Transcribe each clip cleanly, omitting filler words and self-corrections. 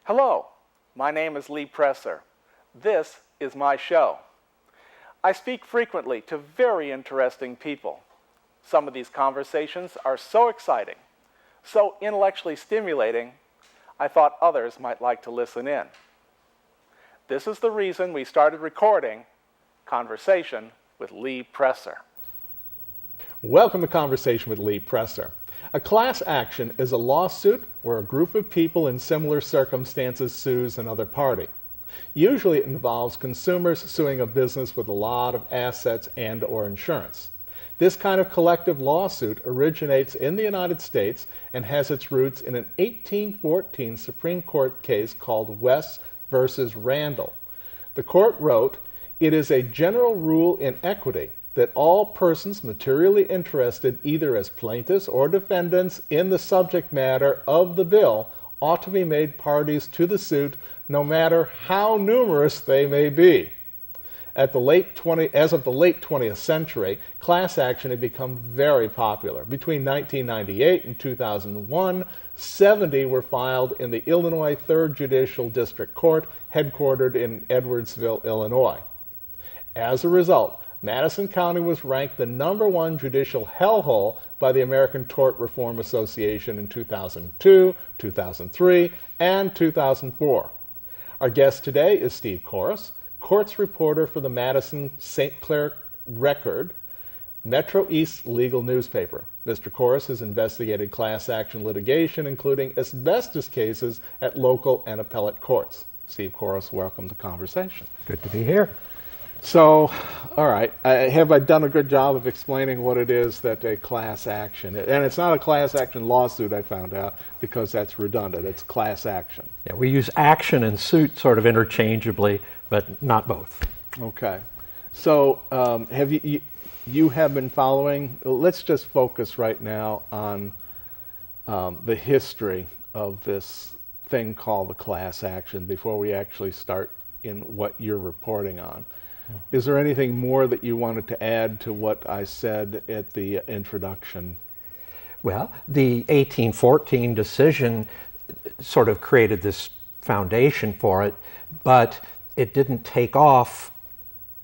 Hello, my name is Lee Presser. This is my show. I speak frequently to very interesting people. Some of these conversations are so exciting, so intellectually stimulating, I thought others might like to listen in. This is the reason we started recording Conversation with Lee Presser. Welcome to Conversation with Lee Presser. A class action is a lawsuit where a group of people in similar circumstances sues another party. Usually it involves consumers suing a business with a lot of assets and/or insurance. This kind of collective lawsuit originates in the United States and has its roots in an 1814 Supreme Court case called West versus Randall. The court wrote, "It is a general rule in equity that all persons materially interested either as plaintiffs or defendants in the subject matter of the bill ought to be made parties to the suit no matter how numerous they may be." As of the late 20th century, class action had become very popular. Between 1998 and 2001, 70 were filed in the Illinois 3rd Judicial District Court, headquartered in Edwardsville, Illinois. As a result, Madison County was ranked the #1 judicial hellhole by the American Tort Reform Association in 2002, 2003, and 2004. Our guest today is Steve Korris, courts reporter for the Madison-St. Clair Record, Metro East legal newspaper. Mr. Korris has investigated class action litigation, including asbestos cases at local and appellate courts. Steve Korris, welcome to Conversation. Good to be here. So, all right, have I done a good job of explaining what it is that a class action is? And it's not a class action lawsuit, I found out, because that's redundant. It's class action. Yeah, we use action and suit sort of interchangeably, but not both. Okay. So, have you have been following? Let's just focus right now on the history of this thing called the class action before we actually start in what you're reporting on. Is there anything more that you wanted to add to what I said at the introduction? Well, the 1814 decision sort of created this foundation for it, but it didn't take off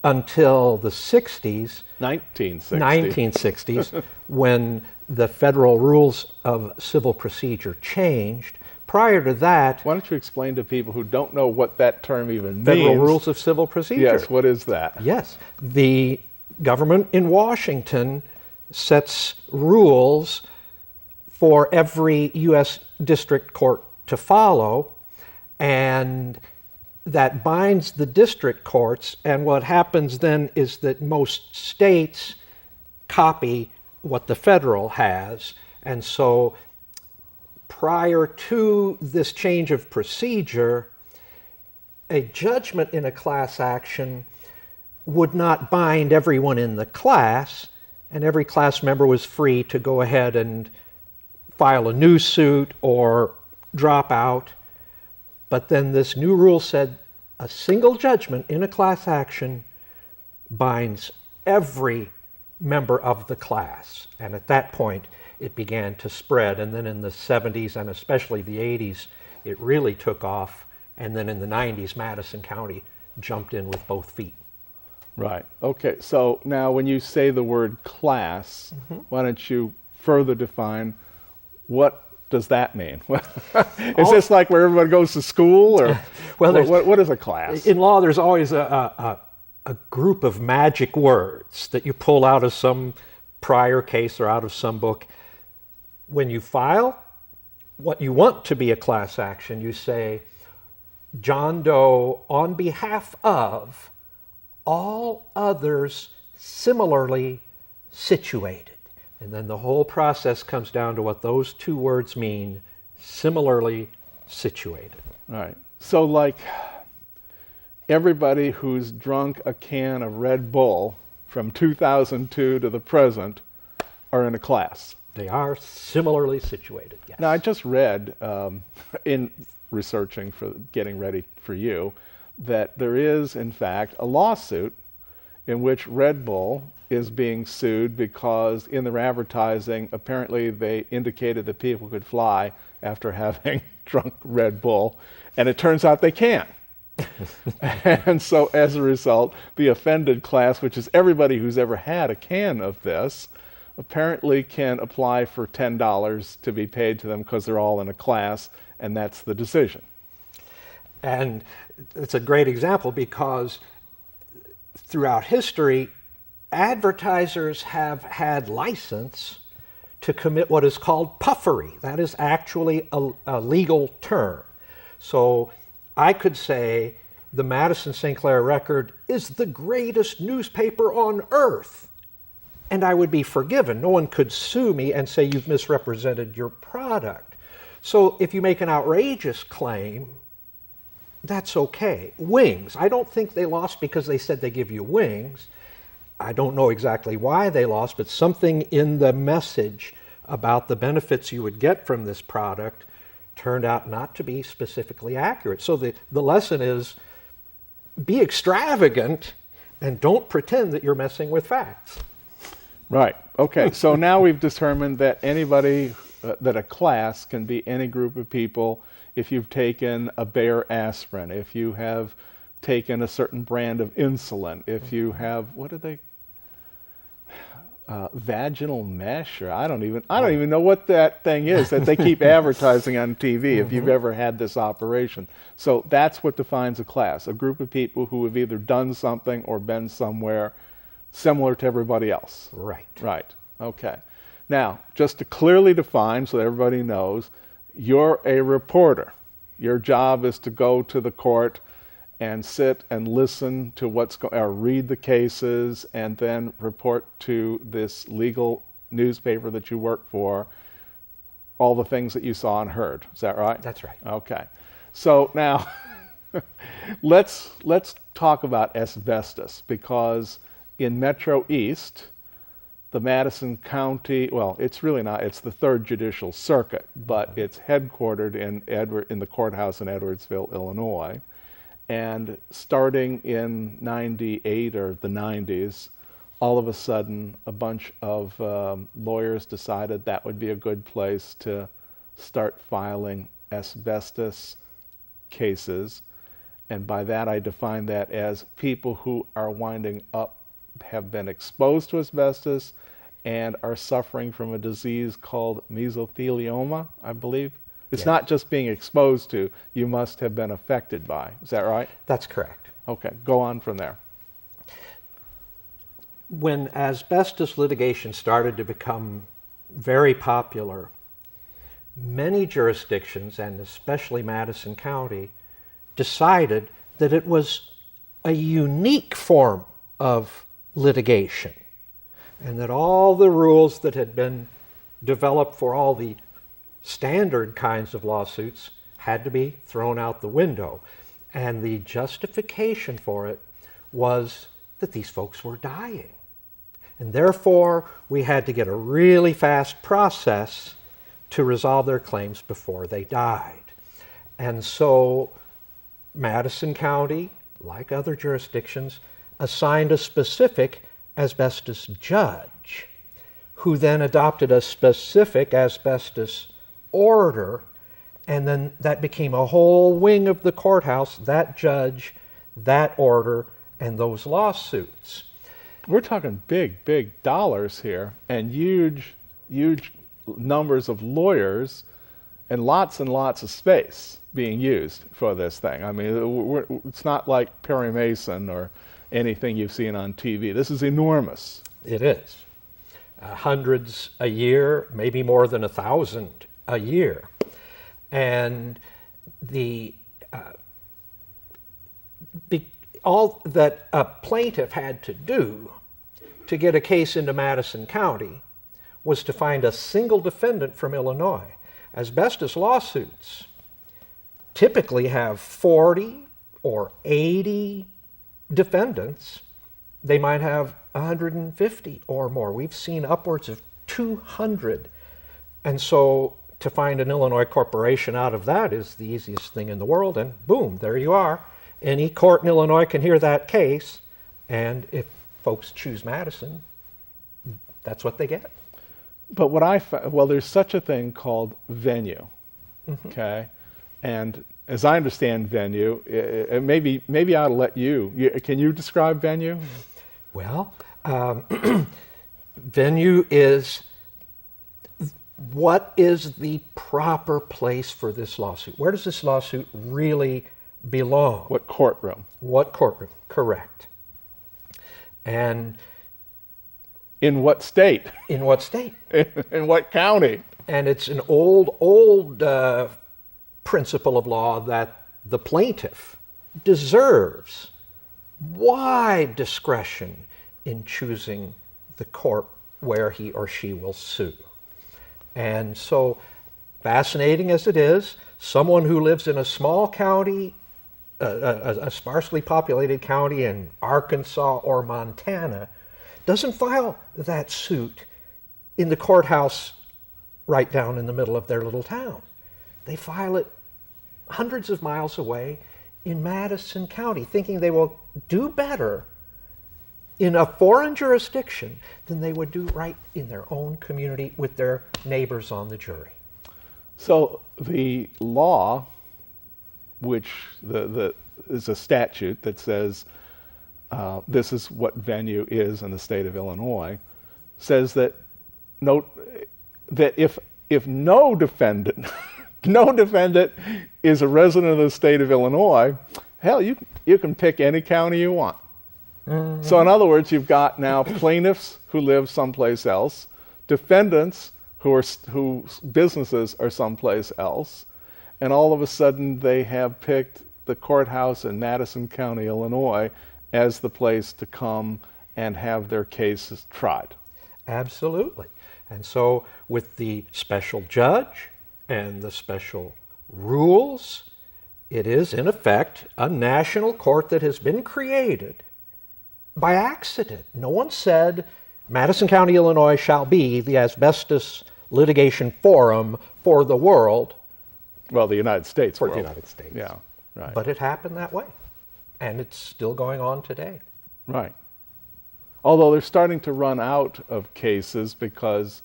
until the 1960s, when the federal rules of civil procedure changed. Prior to that... Why don't you explain to people who don't know what that term even means? Federal rules of civil procedure. Yes, what is that? Yes. The government in Washington sets rules for every U.S. district court to follow, and that binds the district courts, and what happens then is that most states copy what the federal has, and so prior to this change of procedure, a judgment in a class action would not bind everyone in the class, and every class member was free to go ahead and file a new suit or drop out. But then this new rule said a single judgment in a class action binds every member of the class. And at that point, it began to spread. And then in the 70s and especially the 80s, it really took off. And then in the 90s, Madison County jumped in with both feet. Right. Okay. So now when you say the word class, why don't you further define what does that mean? Is this like where everyone goes to school, or well, what is a class? In law, there's always a group of magic words that you pull out of some prior case or out of some book. When you file what you want to be a class action, you say, John Doe, on behalf of all others similarly situated. And then the whole process comes down to what those two words mean, similarly situated. Right. So like everybody who's drunk a can of Red Bull from 2002 to the present are in a class. They are similarly situated, yes. Now, I just read in researching for getting ready for you that there is, in fact, a lawsuit in which Red Bull is being sued because in their advertising, apparently they indicated that people could fly after having drunk Red Bull, and it turns out they can't. And so as a result, the offended class, which is everybody who's ever had a can of this, apparently can apply for $10 to be paid to them because they're all in a class, and that's the decision. And it's a great example because throughout history, advertisers have had license to commit what is called puffery. That is actually a legal term. So I could say the Madison-St. Clair Record is the greatest newspaper on earth, and I would be forgiven. No one could sue me and say you've misrepresented your product. So if you make an outrageous claim, that's okay. Wings. I don't think they lost because they said they give you wings. I don't know exactly why they lost, but something in the message about the benefits you would get from this product turned out not to be specifically accurate. So the lesson is be extravagant and don't pretend that you're messing with facts. Right. Okay. So now we've determined that anybody, that a class can be any group of people. If you've taken a Bayer aspirin, if you have taken a certain brand of insulin, if you have, vaginal mesh, or I don't even know what that thing is that they keep advertising on TV if you've ever had this operation. So that's what defines a class, a group of people who have either done something or been somewhere similar to everybody else. Right. Right. Okay. Now, just to clearly define so that everybody knows, you're a reporter. Your job is to go to the court and sit and listen to or read the cases and then report to this legal newspaper that you work for all the things that you saw and heard. Is that right? That's right. Okay. So now let's talk about asbestos, because in Metro East, the Madison County, well, it's really not, it's the 3rd Judicial Circuit, but it's headquartered in the courthouse in Edwardsville, Illinois. And starting in 98 or the 90s, all of a sudden, a bunch of lawyers decided that would be a good place to start filing asbestos cases. And by that, I define that as people who are winding up, have been exposed to asbestos and are suffering from a disease called mesothelioma, I believe. It's not just being exposed to, you must have been affected by. Is that right? That's correct. Okay, go on from there. When asbestos litigation started to become very popular, many jurisdictions, and especially Madison County, decided that it was a unique form of litigation, and that all the rules that had been developed for all the standard kinds of lawsuits had to be thrown out the window. And the justification for it was that these folks were dying. And therefore, we had to get a really fast process to resolve their claims before they died. And so Madison County, like other jurisdictions, assigned a specific asbestos judge, who then adopted a specific asbestos order, and then that became a whole wing of the courthouse, that judge, that order, and those lawsuits. We're talking big, big dollars here, and huge numbers of lawyers, and lots of space being used for this thing. I mean, it's not like Perry Mason or anything you've seen on TV. This is enormous. It is. Hundreds a year, maybe more than 1,000 a year. And all that a plaintiff had to do to get a case into Madison County was to find a single defendant from Illinois. Asbestos lawsuits typically have 40 or 80 defendants. They might have 150 or more. We've seen upwards of 200. And so to find an Illinois corporation out of that is the easiest thing in the world, and boom, there you are. Any court in Illinois can hear that case, and if folks choose Madison, that's what they get. But well, there's such a thing called venue, okay? And as I understand venue, maybe I'll let can you describe venue? Well, venue is what is the proper place for this lawsuit? Where does this lawsuit really belong? What courtroom? What courtroom, correct. And in what state? In what state? In what county? And it's an old principle of law that the plaintiff deserves wide discretion in choosing the court where he or she will sue. And so, fascinating as it is, someone who lives in a small county, a sparsely populated county in Arkansas or Montana, doesn't file that suit in the courthouse right down in the middle of their little town. They file it hundreds of miles away in Madison County, thinking they will do better in a foreign jurisdiction than they would do right in their own community with their neighbors on the jury. So the law, which is a statute that says this is what venue is in the state of Illinois, says that if no defendant is a resident of the state of Illinois, hell, you can pick any county you want. Mm-hmm. So in other words, you've got now plaintiffs who live someplace else, defendants whose businesses are someplace else, and all of a sudden they have picked the courthouse in Madison County, Illinois, as the place to come and have their cases tried. Absolutely. And so with the special judge and the special rules, it is in effect a national court that has been created by accident. No one said Madison County, Illinois shall be the asbestos litigation forum for the world. Well, the United States For world. the United States. Yeah, right. But it happened that way. And it's still going on today. Right. Although they're starting to run out of cases because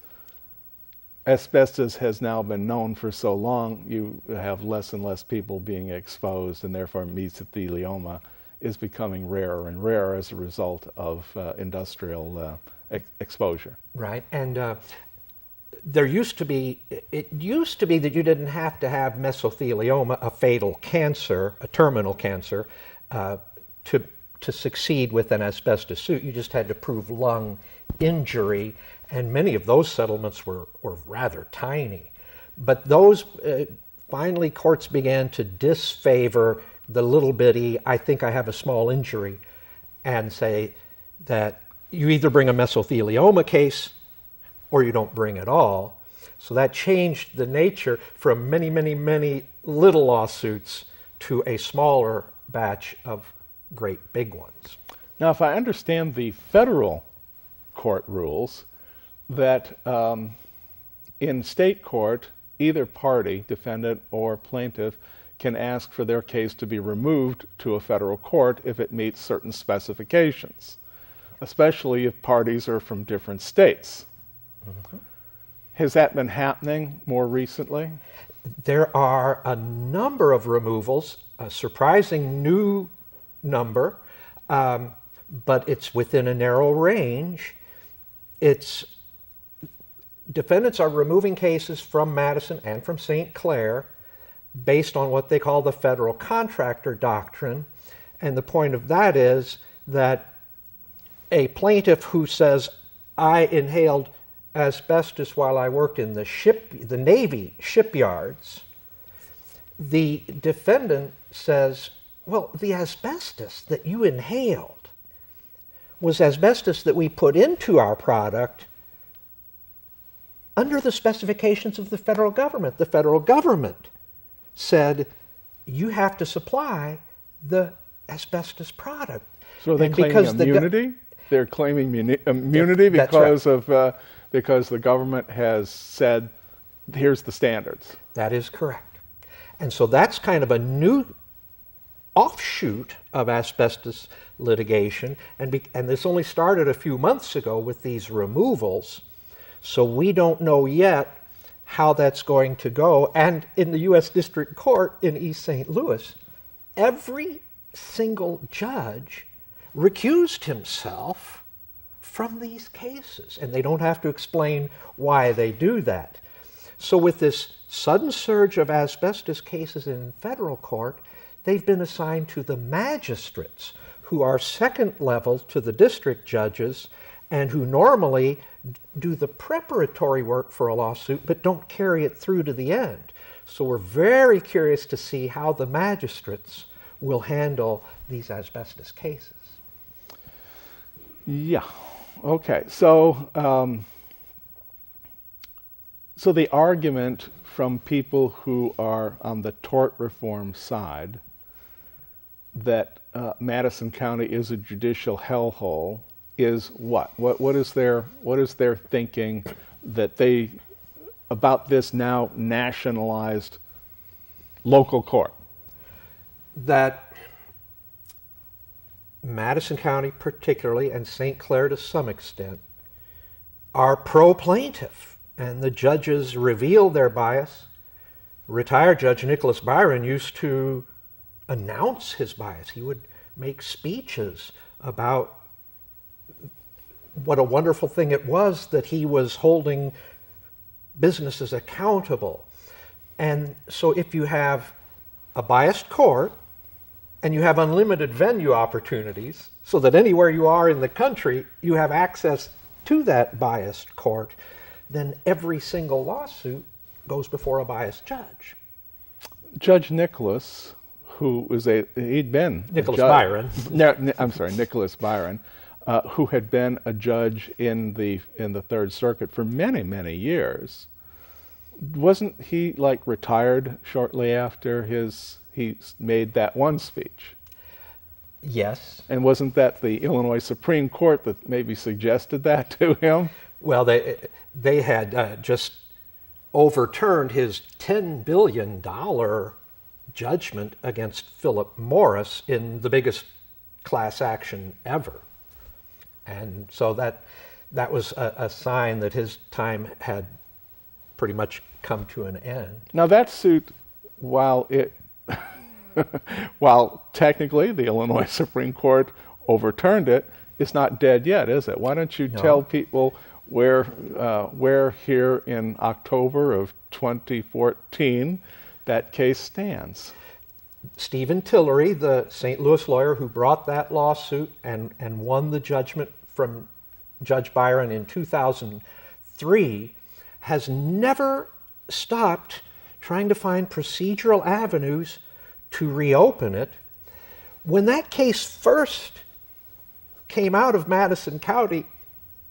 asbestos has now been known for so long, you have less and less people being exposed, and therefore mesothelioma is becoming rarer and rarer as a result of industrial exposure. Right. And it used to be that you didn't have to have mesothelioma, a fatal cancer, a terminal cancer, to succeed with an asbestos suit. You just had to prove lung injury, and many of those settlements were rather tiny. But those, finally courts began to disfavor the little bitty, I think I have a small injury, and say that you either bring a mesothelioma case or you don't bring at all. So that changed the nature from many, many, many little lawsuits to a smaller batch of great big ones. Now, if I understand the federal court rules, that in state court, either party, defendant or plaintiff, can ask for their case to be removed to a federal court if it meets certain specifications, especially if parties are from different states. Mm-hmm. Has that been happening more recently? There are a number of removals, a surprising new number, but it's within a narrow range. Defendants are removing cases from Madison and from St. Clair based on what they call the federal contractor doctrine. And the point of that is that a plaintiff who says, I inhaled asbestos while I worked in the Navy shipyards, the defendant says, well, the asbestos that you inhaled was asbestos that we put into our product under the specifications of the federal government. The federal government said, you have to supply the asbestos product. So are they claiming immunity? They're claiming immunity because the government has said, here's the standards. That is correct. And so that's kind of a new offshoot of asbestos litigation, and this only started a few months ago with these removals, so we don't know yet how that's going to go. And in the U.S. District Court in East St. Louis, every single judge recused himself from these cases, and they don't have to explain why they do that. So with this sudden surge of asbestos cases in federal court, they've been assigned to the magistrates, who are second level to the district judges and who normally do the preparatory work for a lawsuit but don't carry it through to the end. So we're very curious to see how the magistrates will handle these asbestos cases. Yeah. Okay. So, so the argument from people who are on the tort reform side that Madison County is a judicial hellhole is what? What is their thinking that they about this now nationalized local court? That Madison County particularly, and St. Clair to some extent, are pro-plaintiff, and the judges reveal their bias. Retired Judge Nicholas Byron used to announce his bias. He would make speeches about what a wonderful thing it was that he was holding businesses accountable. And so if you have a biased court and you have unlimited venue opportunities so that anywhere you are in the country you have access to that biased court, then every single lawsuit goes before a biased judge. Judge Nicholas, who was he'd been Nicholas Byron. I'm sorry, Nicholas Byron, who had been a judge in the Third Circuit for many years. Wasn't he like retired shortly after he made that one speech? Yes. And wasn't that the Illinois Supreme Court that maybe suggested that to him? Well, they had just overturned his $10 billion judgment against Philip Morris in the biggest class action ever. And so that was a sign that his time had pretty much come to an end. Now that suit, while technically the Illinois Supreme Court overturned it, it's not dead yet, is it? Why don't you tell people where here in October of 2014 that case stands? Stephen Tillery, the St. Louis lawyer who brought that lawsuit and won the judgment from Judge Byron in 2003, has never stopped trying to find procedural avenues to reopen it. When that case first came out of Madison County,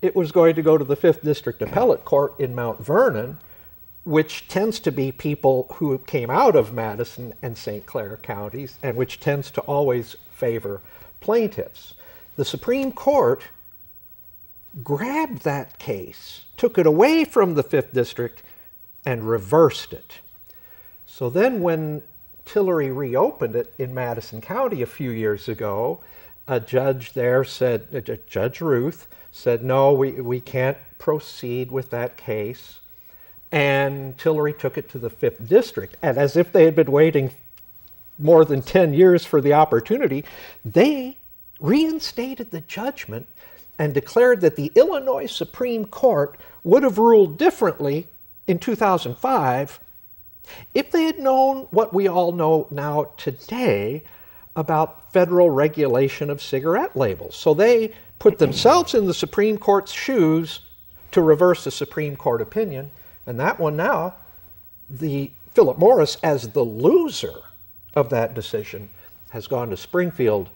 it was going to go to the 5th District Appellate Court in Mount Vernon, which tends to be people who came out of Madison and St. Clair counties, and which tends to always favor plaintiffs. The Supreme Court grabbed that case, took it away from the 5th District, and reversed it. So then when Tillery reopened it in Madison County a few years ago, a judge there said, Judge Ruth, said, no, we can't proceed with that case. And Tillery took it to the 5th District. And as if they had been waiting more than 10 years for the opportunity, they reinstated the judgment and declared that the Illinois Supreme Court would have ruled differently in 2005 if they had known what we all know now today about federal regulation of cigarette labels. So they put themselves in the Supreme Court's shoes to reverse the Supreme Court opinion. And that one now, the Philip Morris, as the loser of that decision, has gone to Springfield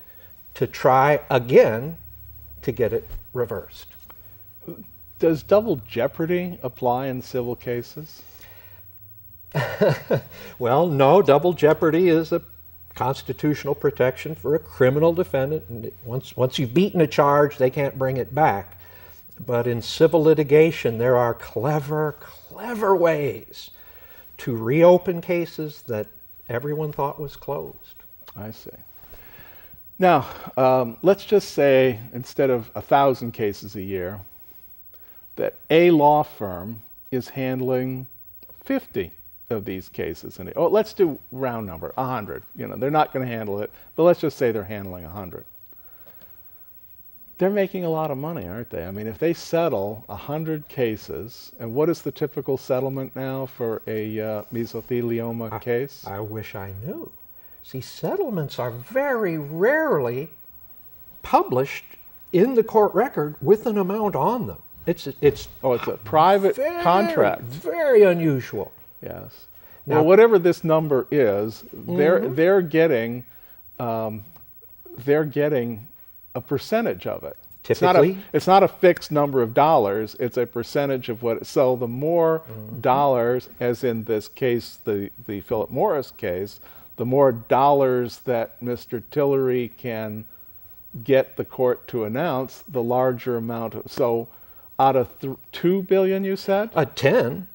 to try again to get it reversed. Does double jeopardy apply in civil cases? Well, no, double jeopardy is a constitutional protection for a criminal defendant. And once you've beaten a charge, they can't bring it back. But in civil litigation, there are clever ways to reopen cases that everyone thought was closed. I see. Now, let's just say instead of 1,000 cases a year, that a law firm is handling 50 of these cases. And let's do round number, 100. They're not going to handle it, but let's just say they're handling 100. They're making a lot of money, aren't they? I mean, if they settle 100 cases, and what is the typical settlement now for a mesothelioma case? I wish I knew. See, settlements are very rarely published in the court record with an amount on them. It's a private contract. Very unusual. Yes. Now, well, whatever this number is, they're getting a percentage of it. Typically, it's not a fixed number of dollars. It's a percentage of what. So the more dollars, as in this case, the Philip Morris case, the more dollars that Mr. Tillery can get the court to announce, the larger amount of. So out of $2 billion, you said? $10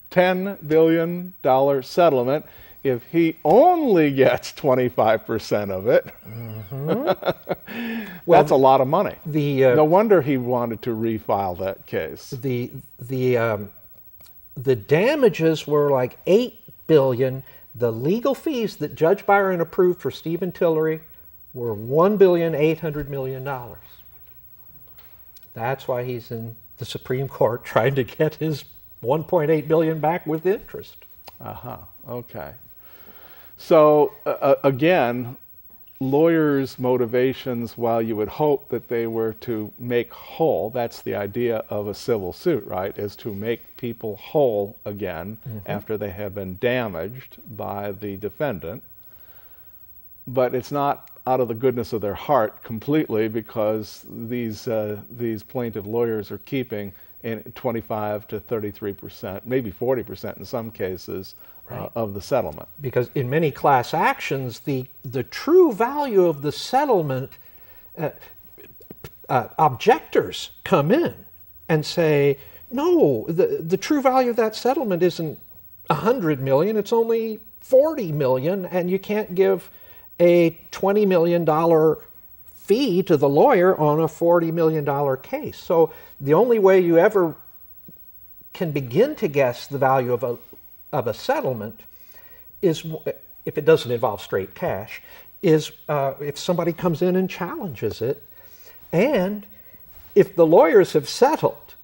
billion settlement. If he only gets 25% of it, that's a lot of money. No wonder he wanted to refile that case. The damages were like $8 billion. The legal fees that Judge Byron approved for Stephen Tillery were $1.8 billion. That's why he's in the Supreme Court trying to get his $1.8 billion back with interest. Okay. So again, lawyers' motivations, while you would hope that they were to make whole, that's the idea of a civil suit, right, is to make people whole again after they have been damaged by the defendant. But it's not out of the goodness of their heart completely, because these plaintiff lawyers are keeping 25 to 33%, maybe 40% in some cases, of the settlement. Because in many class actions, the true value of the settlement, objectors come in and say, no, the true value of that settlement isn't $100 million, it's only $40 million, and you can't give a $20 million fee to the lawyer on a $40 million case. So the only way you ever can begin to guess the value of a settlement is, if it doesn't involve straight cash, is if somebody comes in and challenges it. And if the lawyers have settled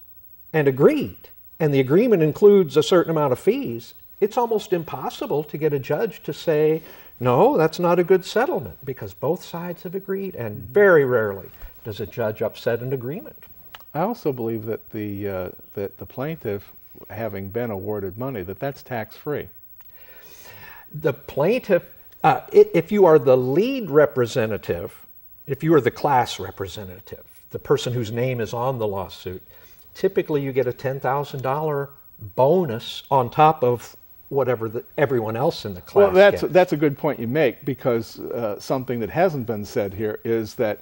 and agreed, and the agreement includes a certain amount of fees, it's almost impossible to get a judge to say, no, that's not a good settlement, because both sides have agreed, and very rarely does a judge upset an agreement. I also believe that the plaintiff, having been awarded money, that's tax-free. The plaintiff, if you are the lead representative, if you are the class representative, the person whose name is on the lawsuit, typically you get a $10,000 bonus on top of whatever everyone else in the class gets. That's a good point you make, because something that hasn't been said here is that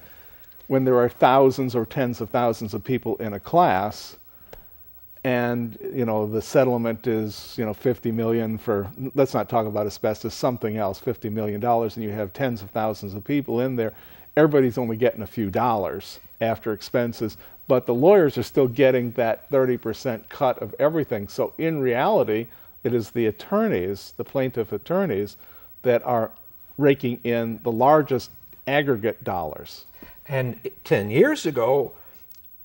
when there are thousands or tens of thousands of people in a class, and the settlement is $50 million for, let's not talk about asbestos, something else, $50 million, and you have tens of thousands of people in there, everybody's only getting a few dollars after expenses, but the lawyers are still getting that 30% cut of everything. So in reality, it is the attorneys, the plaintiff attorneys, that are raking in the largest aggregate dollars. And 10 years ago,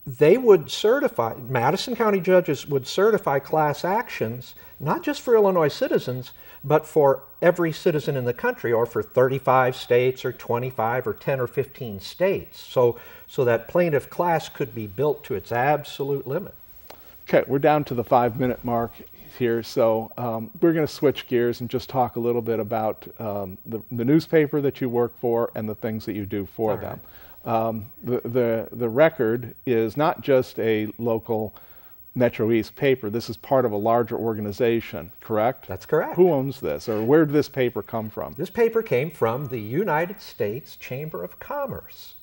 they would certify, Madison County judges would certify class actions, not just for Illinois citizens, but for every citizen in the country, or for 35 states or 25 or 10 or 15 states. So that plaintiff class could be built to its absolute limit. Okay, we're down to the 5-minute mark here, so we're going to switch gears and just talk a little bit about the newspaper that you work for and the things that you do for them. The Record is not just a local Metro East paper. This is part of a larger organization, correct? That's correct. Who owns this, or where did this paper come from? This paper came from the United States Chamber of Commerce.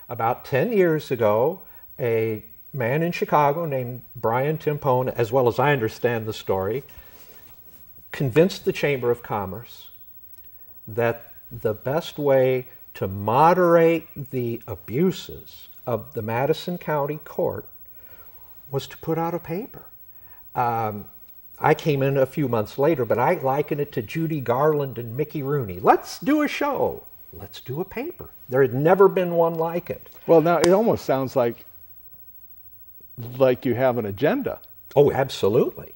About 10 years ago, a man in Chicago named Brian Timpone, as well as I understand the story, convinced the Chamber of Commerce that the best way to moderate the abuses of the Madison County Court was to put out a paper. I came in a few months later, but I liken it to Judy Garland and Mickey Rooney. Let's do a show. Let's do a paper. There had never been one like it. Well, now it almost sounds like you have an agenda. Oh, absolutely.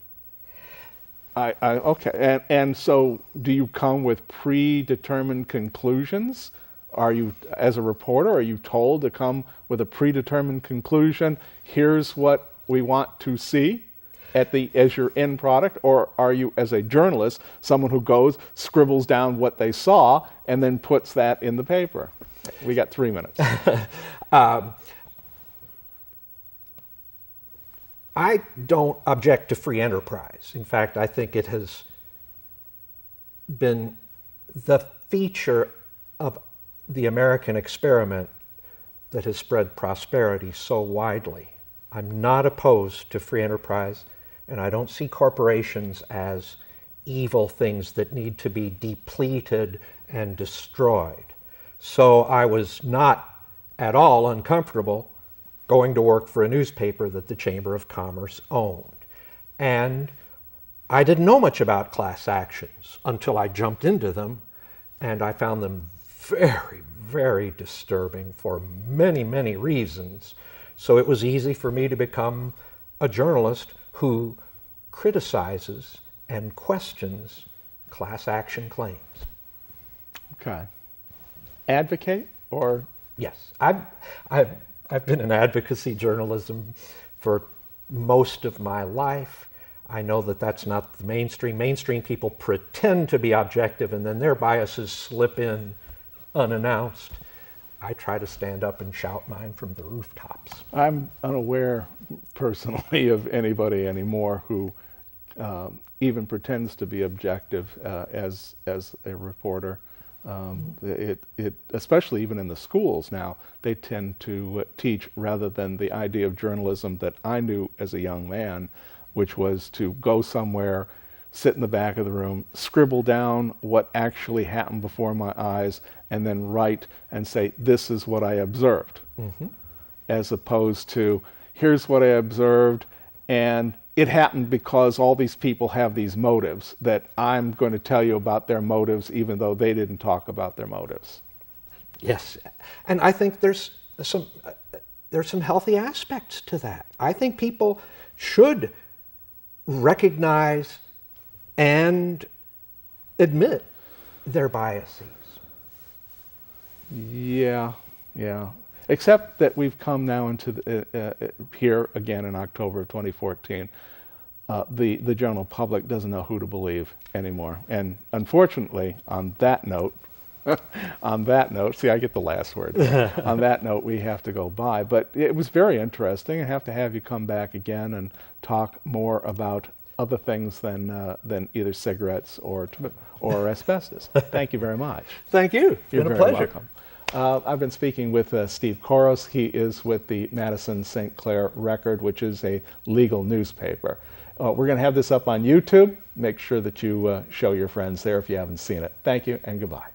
Okay, and so do you come with predetermined conclusions? Are you, as a reporter, are you told to come with a predetermined conclusion? Here's what we want to see as your end product, or are you, as a journalist, someone who goes, scribbles down what they saw, and then puts that in the paper? We got 3 minutes. I don't object to free enterprise. In fact, I think it has been the feature of the American experiment that has spread prosperity so widely. I'm not opposed to free enterprise, and I don't see corporations as evil things that need to be depleted and destroyed. So I was not at all uncomfortable going to work for a newspaper that the Chamber of Commerce owned. And I didn't know much about class actions until I jumped into them, and I found them very, very disturbing for many, many reasons. So it was easy for me to become a journalist who criticizes and questions class action claims. Okay. Advocate or? Yes. I've been in advocacy journalism for most of my life. I know that that's not the mainstream. Mainstream people pretend to be objective, and then their biases slip in unannounced. I try to stand up and shout mine from the rooftops. I'm unaware personally of anybody anymore who even pretends to be objective as a reporter. Especially even in the schools now, they tend to teach rather than the idea of journalism that I knew as a young man, which was to go somewhere, sit in the back of the room, scribble down what actually happened before my eyes, and then write and say, this is what I observed. Mm-hmm. As opposed to, here's what I observed, and it happened because all these people have these motives that I'm going to tell you about their motives even though they didn't talk about their motives. Yes, and I think there's some healthy aspects to that. I think people should recognize and admit their biases. Yeah. Except that we've come now into here again in October of 2014. The general public doesn't know who to believe anymore. And unfortunately, on that note, see, I get the last word. On that note, we have to go by. But it was very interesting. I have to have you come back again and talk more about other things than either cigarettes or asbestos. Thank you very much. Thank you. It's been a pleasure. Welcome. I've been speaking with Steve Korris. He is with the Madison-St. Clair Record, which is a legal newspaper. We're going to have this up on YouTube. Make sure that you show your friends there if you haven't seen it. Thank you and goodbye.